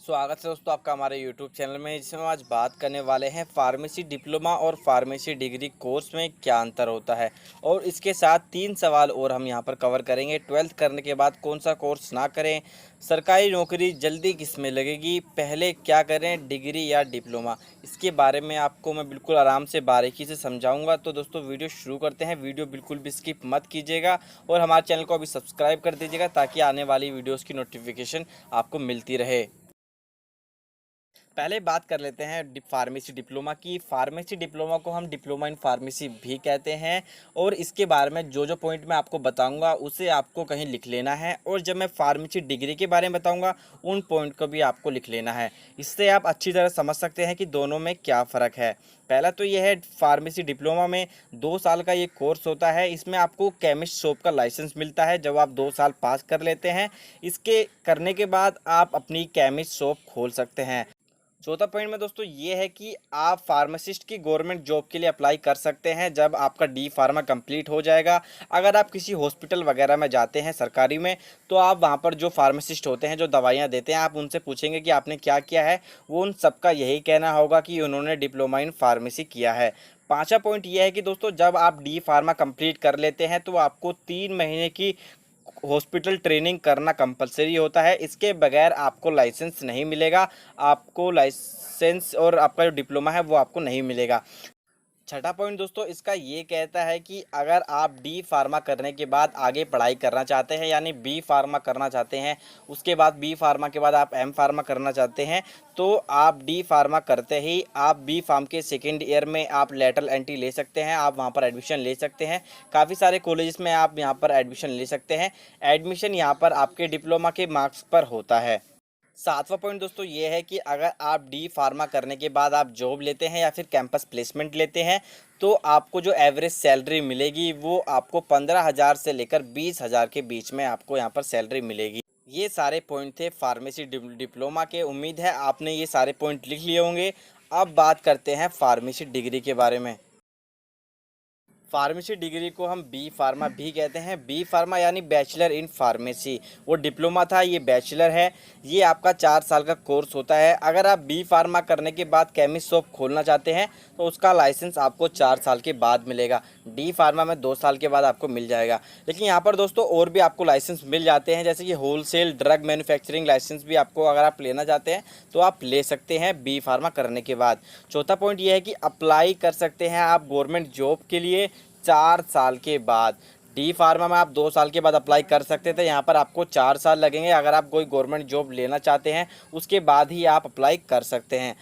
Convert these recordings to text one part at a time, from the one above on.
स्वागत है दोस्तों आपका हमारे YouTube चैनल में। जिसमें हम आज बात करने वाले हैं फार्मेसी डिप्लोमा और फार्मेसी डिग्री कोर्स में क्या अंतर होता है, और इसके साथ 3 सवाल और हम यहां पर कवर करेंगे। 12th करने के बाद कौन सा कोर्स ना करें, सरकारी नौकरी जल्दी किस में लगेगी, पहले क्या करें डिग्री या डिप्लोमा, इसके बारे में आपको मैं बिल्कुल आराम से बारीकी से समझाऊंगा। तो दोस्तों वीडियो शुरू करते हैं। वीडियो बिल्कुल भी स्किप मत कीजिएगा और हमारे चैनल को अभी सब्सक्राइब कर दीजिएगा ताकि आने वाली वीडियोज़ की नोटिफिकेशन आपको मिलती रहे। पहले बात कर लेते हैं फार्मेसी डिप्लोमा की। फार्मेसी डिप्लोमा को हम डिप्लोमा इन फार्मेसी भी कहते हैं, और इसके बारे में जो जो पॉइंट मैं आपको बताऊंगा उसे आपको कहीं लिख लेना है, और जब मैं फार्मेसी डिग्री के बारे में बताऊंगा उन पॉइंट को भी आपको लिख लेना है। इससे आप अच्छी तरह समझ सकते हैं कि दोनों में क्या फ़र्क है। पहला तो यह है, फार्मेसी डिप्लोमा में 2 साल का ये कोर्स होता है। इसमें आपको केमिस्ट शॉप का लाइसेंस मिलता है जब आप 2 साल पास कर लेते हैं। इसके करने के बाद आप अपनी केमिस्ट शॉप खोल सकते हैं। चौथा पॉइंट में दोस्तों ये है कि आप फार्मासिस्ट की गवर्नमेंट जॉब के लिए अप्लाई कर सकते हैं जब आपका डी फार्मा कंप्लीट हो जाएगा। अगर आप किसी हॉस्पिटल वगैरह में जाते हैं सरकारी में, तो आप वहां पर जो फार्मासिस्ट होते हैं जो दवाइयां देते हैं, आप उनसे पूछेंगे कि आपने क्या किया है, वो उन सबका यही कहना होगा कि उन्होंने डिप्लोमा इन फार्मेसी किया है। पांचवा पॉइंट ये है कि दोस्तों जब आप डी फार्मा कंप्लीट कर लेते हैं तो आपको 3 महीने की हॉस्पिटल ट्रेनिंग करना कंपलसरी होता है। इसके बगैर आपको लाइसेंस नहीं मिलेगा। आपको लाइसेंस और आपका जो डिप्लोमा है वो आपको नहीं मिलेगा। छठा पॉइंट दोस्तों इसका ये कहता है कि अगर आप डी फार्मा करने के बाद आगे पढ़ाई करना चाहते हैं, यानी बी फार्मा करना चाहते हैं, उसके बाद बी फार्मा के बाद आप एम फार्मा करना चाहते हैं, तो आप डी फार्मा करते ही आप बी फार्म के सेकेंड ईयर में आप लेटरल एंट्री ले सकते हैं। आप वहाँ पर एडमिशन ले सकते हैं। काफ़ी सारे कॉलेजेस में आप यहाँ पर एडमिशन ले सकते हैं। एडमिशन यहाँ पर आपके डिप्लोमा के मार्क्स पर होता है। सातवां पॉइंट दोस्तों ये है कि अगर आप डी फार्मा करने के बाद आप जॉब लेते हैं या फिर कैंपस प्लेसमेंट लेते हैं, तो आपको जो एवरेज सैलरी मिलेगी वो आपको 15,000 से लेकर 20,000 के बीच में आपको यहाँ पर सैलरी मिलेगी। ये सारे पॉइंट थे फार्मेसी डिप्लोमा के। उम्मीद है आपने ये सारे पॉइंट लिख लिए होंगे। अब बात करते हैं फार्मेसी डिग्री के बारे में। फार्मेसी डिग्री को हम बी फार्मा भी कहते हैं। बी फार्मा यानी बैचलर इन फार्मेसी। वो डिप्लोमा था, ये बैचलर है। ये आपका 4 साल का कोर्स होता है। अगर आप बी फार्मा करने के बाद केमिस्ट शॉप खोलना चाहते हैं तो उसका लाइसेंस आपको 4 साल के बाद मिलेगा। डी फार्मा में 2 साल के बाद आपको मिल जाएगा। लेकिन यहाँ पर दोस्तों और भी आपको लाइसेंस मिल जाते हैं, जैसे कि होलसेल ड्रग मैन्युफैक्चरिंग लाइसेंस भी आपको अगर आप लेना चाहते हैं तो आप ले सकते हैं बी फार्मा करने के बाद। चौथा पॉइंट ये है कि अप्लाई कर सकते हैं आप गवर्नमेंट जॉब के लिए 4 साल के बाद। डी फार्मा में आप 2 साल के बाद अप्लाई कर सकते थे, यहाँ पर आपको 4 साल लगेंगे। अगर आप कोई गवर्नमेंट जॉब लेना चाहते हैं उसके बाद ही आप अप्लाई कर सकते हैं।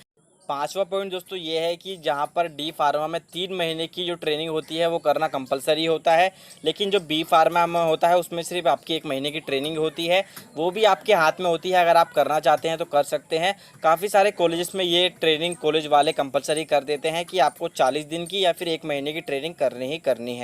पांचवा पॉइंट दोस्तों ये है कि जहाँ पर डी फार्मा में 3 महीने की जो ट्रेनिंग होती है वो करना कंपलसरी होता है, लेकिन जो बी फार्मा में होता है उसमें सिर्फ आपकी 1 महीने की ट्रेनिंग होती है। वो भी आपके हाथ में होती है, अगर आप करना चाहते हैं तो कर सकते हैं। काफ़ी सारे कॉलेजेस में ये ट्रेनिंग कॉलेज वाले कंपलसरी कर देते हैं कि आपको 40 दिन की या फिर 1 महीने की ट्रेनिंग करनी ही करनी है।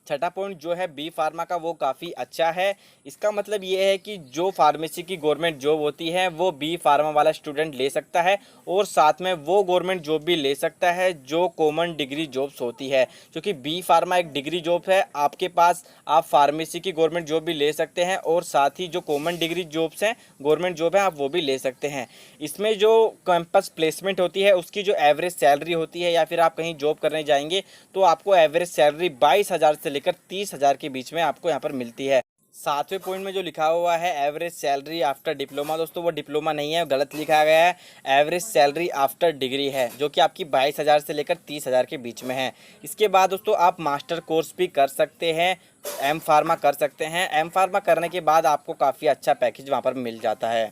छठा पॉइंट जो है बी फार्मा का वो काफ़ी अच्छा है। इसका मतलब ये है कि जो फार्मेसी की गवर्नमेंट जॉब होती है वो बी फार्मा वाला स्टूडेंट ले सकता है, और साथ में वो गवर्नमेंट जॉब भी ले सकता है जो कॉमन डिग्री जॉब्स होती है। क्योंकि बी फार्मा एक डिग्री जॉब है आपके पास, आप फार्मेसी की गवर्नमेंट जॉब भी ले सकते हैं, और साथ ही जो कॉमन डिग्री जॉब्स हैं गवर्नमेंट जॉब है आप वो भी ले सकते हैं। इसमें जो कैंपस प्लेसमेंट होती है उसकी जो एवरेज सैलरी होती है, या फिर आप कहीं जॉब करने जाएंगे तो आपको एवरेज सैलरी 22,000 से लेकर 30,000 के बीच में आपको यहाँ पर मिलती है। सातवें पॉइंट में जो लिखा हुआ है एवरेज सैलरी आफ्टर डिप्लोमा, दोस्तों वो डिप्लोमा नहीं है, गलत लिखा गया है। एवरेज सैलरी आफ्टर डिग्री है, जो कि आपकी 22,000 से लेकर 30,000 के बीच में है। इसके बाद दोस्तों आप मास्टर कोर्स भी कर सकते हैं, एम फार्मा कर सकते हैं। एम फार्मा करने के बाद आपको काफ़ी अच्छा पैकेज वहाँ पर मिल जाता है।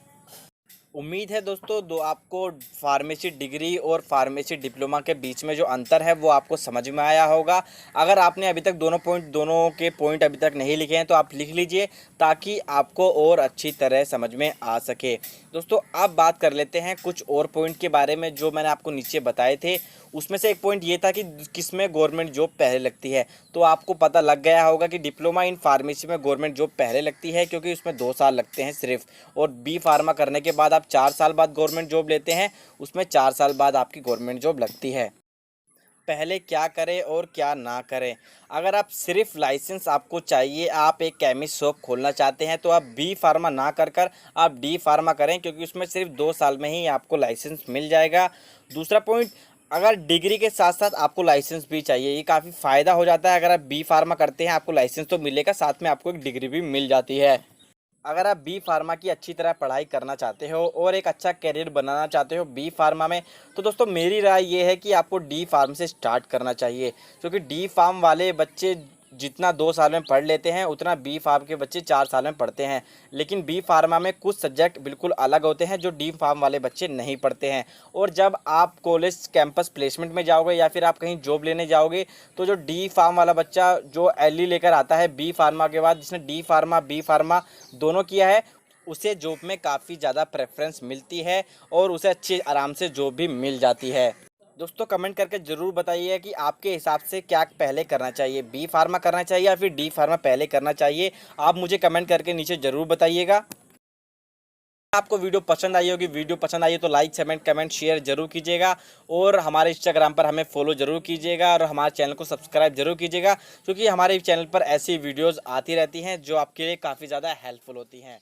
उम्मीद है दोस्तों दो आपको फार्मेसी डिग्री और फार्मेसी डिप्लोमा के बीच में जो अंतर है वो आपको समझ में आया होगा। अगर आपने अभी तक दोनों के पॉइंट अभी तक नहीं लिखे हैं तो आप लिख लीजिए ताकि आपको और अच्छी तरह समझ में आ सके। दोस्तों अब बात कर लेते हैं कुछ और पॉइंट के बारे में जो मैंने आपको नीचे बताए थे। उसमें से एक पॉइंट ये था कि किसमें गवर्नमेंट जॉब पहले लगती है। तो आपको पता लग गया होगा कि डिप्लोमा इन फार्मेसी में गवर्नमेंट जॉब पहले लगती है, क्योंकि उसमें 2 साल लगते हैं सिर्फ, और बी फार्मा करने के बाद आप 4 साल बाद गवर्नमेंट जॉब लेते हैं, उसमें 4 साल बाद आपकी गवर्नमेंट जॉब लगती है। पहले क्या करें और क्या ना करें। अगर आप सिर्फ लाइसेंस आपको चाहिए, आप एक केमिस्ट शॉप खोलना चाहते हैं, तो आप बी फार्मा ना कर आप डी फार्मा करें, क्योंकि उसमें सिर्फ 2 साल में ही आपको लाइसेंस मिल जाएगा। दूसरा पॉइंट, अगर डिग्री के साथ साथ आपको लाइसेंस भी चाहिए, ये काफ़ी फ़ायदा हो जाता है। अगर आप बी फार्मा करते हैं आपको लाइसेंस तो मिलेगा, साथ में आपको एक डिग्री भी मिल जाती है। अगर आप बी फार्मा की अच्छी तरह पढ़ाई करना चाहते हो और एक अच्छा करियर बनाना चाहते हो बी फार्मा में, तो दोस्तों मेरी राय ये है कि आपको डी फार्म से स्टार्ट करना चाहिए, क्योंकि डी फार्म वाले बच्चे जितना 2 साल में पढ़ लेते हैं उतना बी फार्म के बच्चे 4 साल में पढ़ते हैं। लेकिन बी फार्मा में कुछ सब्जेक्ट बिल्कुल अलग होते हैं जो डी फार्म वाले बच्चे नहीं पढ़ते हैं। और जब आप कॉलेज कैंपस प्लेसमेंट में जाओगे या फिर आप कहीं जॉब लेने जाओगे, तो जो डी फार्म वाला बच्चा जो एल लेकर आता है बी फार्मा के बाद, जिसने डी फार्मा बी फार्मा दोनों किया है, उसे जॉब में काफ़ी ज़्यादा प्रेफरेंस मिलती है और उसे अच्छी आराम से जॉब भी मिल जाती है। दोस्तों कमेंट करके ज़रूर बताइए कि आपके हिसाब से क्या पहले करना चाहिए, बी फार्मा करना चाहिए या फिर डी फार्मा पहले करना चाहिए। आप मुझे कमेंट करके नीचे ज़रूर बताइएगा। आपको वीडियो पसंद आई होगी, वीडियो पसंद आई हो तो लाइक कमेंट शेयर जरूर कीजिएगा, और हमारे इंस्टाग्राम पर हमें फॉलो जरूर कीजिएगा, और हमारे चैनल को सब्सक्राइब जरूर कीजिएगा, क्योंकि हमारे चैनल पर ऐसी वीडियोस आती रहती हैं जो आपके लिए काफ़ी ज़्यादा हेल्पफुल होती हैं।